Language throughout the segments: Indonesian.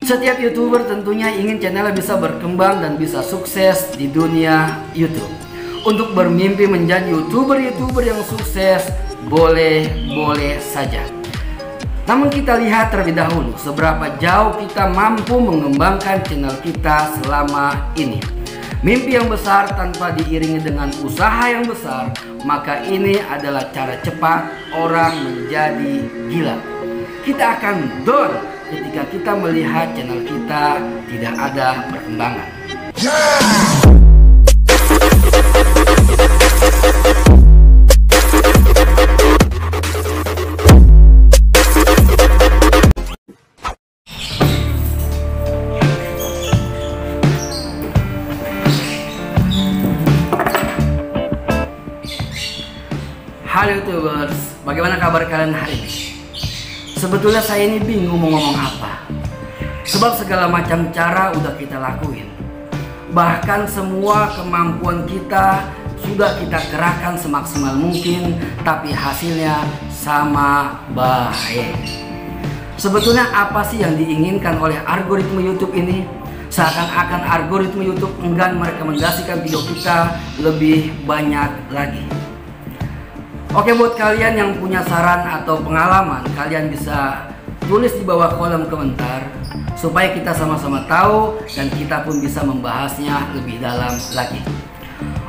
Setiap YouTuber tentunya ingin channelnya bisa berkembang dan bisa sukses di dunia YouTube. Untuk bermimpi menjadi YouTuber yang sukses boleh saja. Namun kita lihat terlebih dahulu seberapa jauh kita mampu mengembangkan channel kita selama ini. Mimpi yang besar tanpa diiringi dengan usaha yang besar, maka ini adalah cara cepat orang menjadi gila. Kita akan down ketika kita melihat channel kita tidak ada perkembangan. Halo YouTubers, bagaimana kabar kalian hari ini? Sebetulnya saya ini bingung mau ngomong apa. Sebab segala macam cara udah kita lakuin. Bahkan semua kemampuan kita sudah kita kerahkan semaksimal mungkin, tapi hasilnya sama baik. Sebetulnya apa sih yang diinginkan oleh algoritma YouTube ini? Seakan-akan algoritma YouTube enggan merekomendasikan video kita lebih banyak lagi. Oke, buat kalian yang punya saran atau pengalaman, kalian bisa tulis di bawah kolom komentar supaya kita sama-sama tahu dan kita pun bisa membahasnya lebih dalam lagi.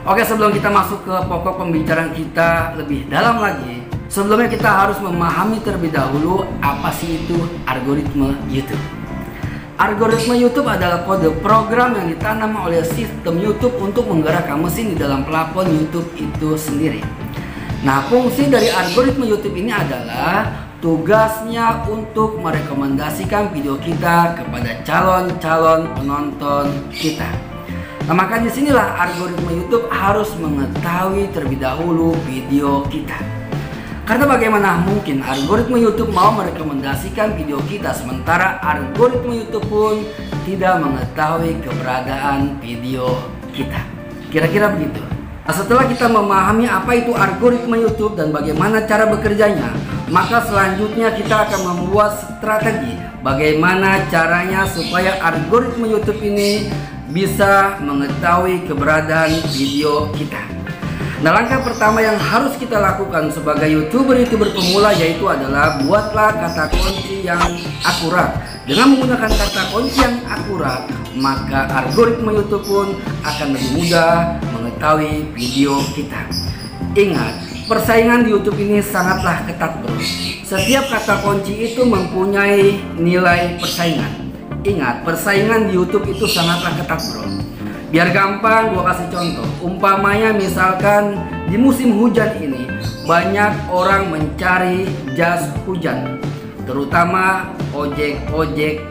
Oke, sebelum kita masuk ke pokok pembicaraan kita lebih dalam lagi, sebelumnya kita harus memahami terlebih dahulu apa sih itu algoritma YouTube. Algoritma YouTube adalah kode program yang ditanam oleh sistem YouTube untuk menggerakkan mesin di dalam plafon YouTube itu sendiri. Nah, fungsi dari algoritma YouTube ini adalah tugasnya untuk merekomendasikan video kita kepada calon-calon penonton kita. Nah, maka disinilah algoritma YouTube harus mengetahui terlebih dahulu video kita. Karena bagaimana mungkin algoritma YouTube mau merekomendasikan video kita sementara algoritma YouTube pun tidak mengetahui keberadaan video kita. Kira-kira begitu. Nah, setelah kita memahami apa itu algoritma YouTube dan bagaimana cara bekerjanya, maka selanjutnya kita akan membuat strategi bagaimana caranya supaya algoritma YouTube ini bisa mengetahui keberadaan video kita. Nah, langkah pertama yang harus kita lakukan sebagai YouTuber pemula yaitu adalah buatlah kata kunci yang akurat. Dengan menggunakan kata kunci yang akurat, maka algoritma YouTube pun akan lebih mudah mengetahui video kita. Ingat, persaingan di YouTube ini sangatlah ketat, bro. Setiap kata kunci itu mempunyai nilai persaingan. Ingat, persaingan di YouTube itu sangatlah ketat, bro. Biar gampang, gua kasih contoh. Umpamanya misalkan di musim hujan ini banyak orang mencari jas hujan, terutama ojek online.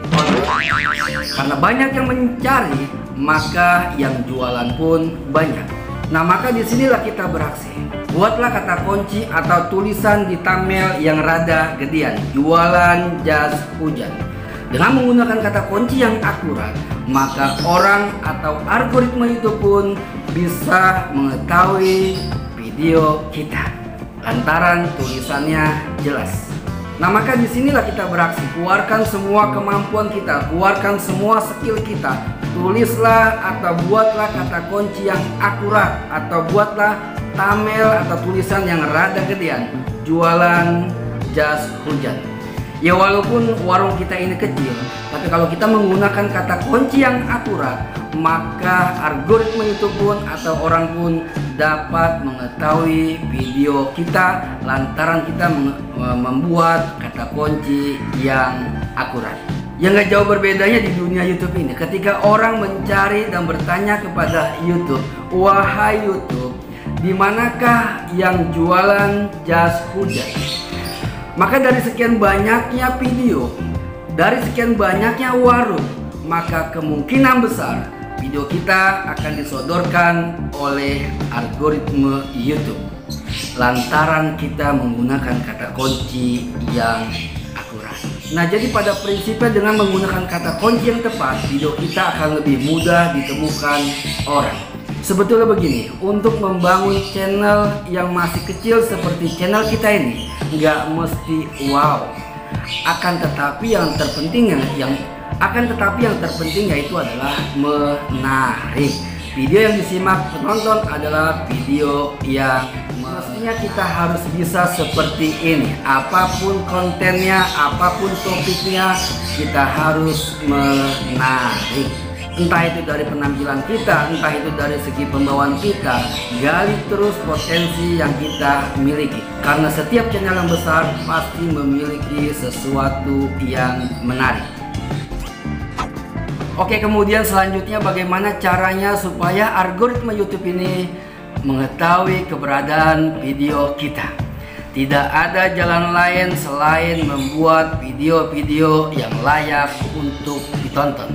Karena banyak yang mencari, maka yang jualan pun banyak. Nah, maka disinilah kita beraksi. Buatlah kata kunci atau tulisan di thumbnail yang rada gedean, jualan jas hujan. Dengan menggunakan kata kunci yang akurat, maka orang atau algoritma YouTube pun bisa mengetahui video kita lantaran tulisannya jelas. Nah, maka disinilah kita beraksi. Keluarkan semua kemampuan kita, keluarkan semua skill kita. Tulislah atau buatlah kata kunci yang akurat atau buatlah thumbnail atau tulisan yang rada gedean, jualan jas hujan. Ya, walaupun warung kita ini kecil, tapi kalau kita menggunakan kata kunci yang akurat, maka algoritma YouTube pun atau orang pun dapat mengetahui video kita lantaran kita membuat kata kunci yang akurat. Yang gak jauh berbedanya di dunia YouTube ini, ketika orang mencari dan bertanya kepada YouTube, wahai YouTube, di manakah yang jualan jas hujan? Maka dari sekian banyaknya video, dari sekian banyaknya warung, maka kemungkinan besar video kita akan disodorkan oleh algoritma YouTube lantaran kita menggunakan kata kunci yang akurat. Nah, jadi pada prinsipnya dengan menggunakan kata kunci yang tepat, video kita akan lebih mudah ditemukan orang. Sebetulnya begini, untuk membangun channel yang masih kecil seperti channel kita ini nggak mesti wow. Akan tetapi yang terpenting yang Akan tetapi yang terpenting yaitu adalah menarik. Video yang disimak penonton adalah video yang mestinya kita harus bisa seperti ini. Apapun kontennya, apapun topiknya, kita harus menarik. Entah itu dari penampilan kita, entah itu dari segi pembawaan kita. Gali terus potensi yang kita miliki. Karena setiap channel yang besar pasti memiliki sesuatu yang menarik. Oke, kemudian selanjutnya bagaimana caranya supaya algoritma YouTube ini mengetahui keberadaan video kita. Tidak ada jalan lain selain membuat video-video yang layak untuk ditonton.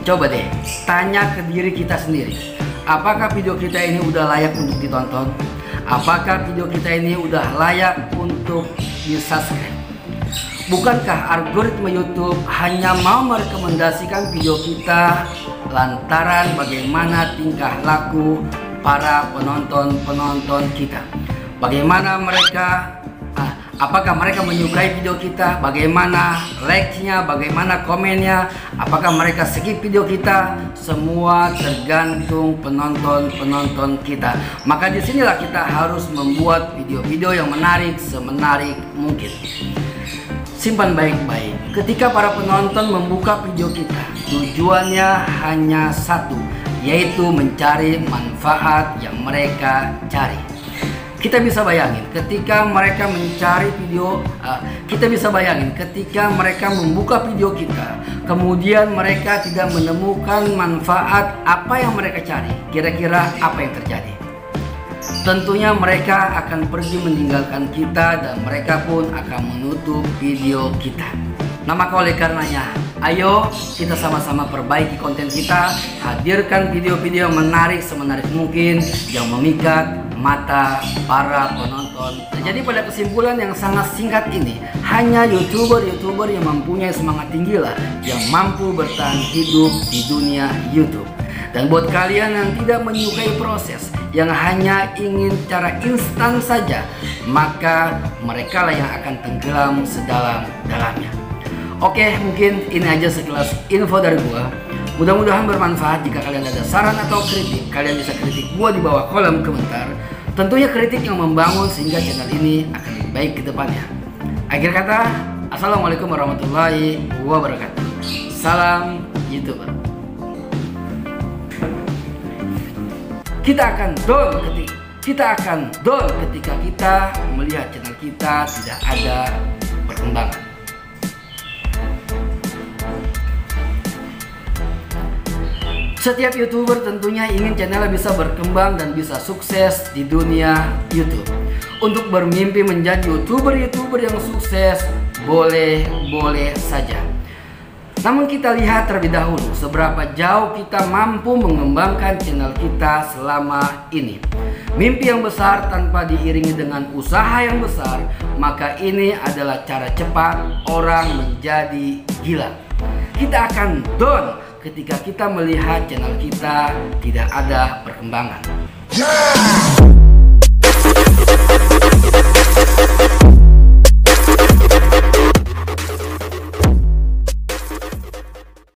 Coba deh, tanya ke diri kita sendiri. Apakah video kita ini udah layak untuk ditonton? Apakah video kita ini udah layak untuk di-subscribe? Bukankah algoritma YouTube hanya mau merekomendasikan video kita lantaran bagaimana tingkah laku para penonton kita? Bagaimana mereka, apakah mereka menyukai video kita? Bagaimana like-nya, bagaimana komennya? Apakah mereka skip video kita? Semua tergantung penonton kita. Maka disinilah kita harus membuat video-video yang menarik semenarik mungkin. Simpan baik-baik, ketika para penonton membuka video kita, tujuannya hanya satu, yaitu mencari manfaat yang mereka cari. Kita bisa bayangin ketika mereka mencari video, ketika mereka membuka video kita, kemudian mereka tidak menemukan manfaat apa yang mereka cari, kira-kira apa yang terjadi? Tentunya mereka akan pergi meninggalkan kita dan mereka pun akan menutup video kita. Nah, maka oleh karenanya, ayo kita sama-sama perbaiki konten kita, hadirkan video-video yang menarik semenarik mungkin yang memikat mata para penonton. Nah, jadi pada kesimpulan yang sangat singkat ini, hanya YouTuber yang mempunyai semangat tinggi lah yang mampu bertahan hidup di dunia YouTube. Dan buat kalian yang tidak menyukai proses, yang hanya ingin cara instan saja, maka mereka lah yang akan tenggelam sedalam-dalamnya. Oke, mungkin ini aja sekilas info dari gua. Mudah-mudahan bermanfaat. Jika kalian ada saran atau kritik, kalian bisa kritik gua di bawah kolom komentar. Tentunya kritik yang membangun sehingga channel ini akan lebih baik ke depannya. Akhir kata, assalamualaikum warahmatullahi wabarakatuh. Salam YouTuber. Kita akan down ketika kita melihat channel kita tidak ada perkembangan. Setiap YouTuber tentunya ingin channelnya bisa berkembang dan bisa sukses di dunia YouTube. Untuk bermimpi menjadi YouTuber yang sukses boleh saja. Namun kita lihat terlebih dahulu seberapa jauh kita mampu mengembangkan channel kita selama ini. Mimpi yang besar tanpa diiringi dengan usaha yang besar, maka ini adalah cara cepat orang menjadi gila. Kita akan down ketika kita melihat channel kita tidak ada perkembangan.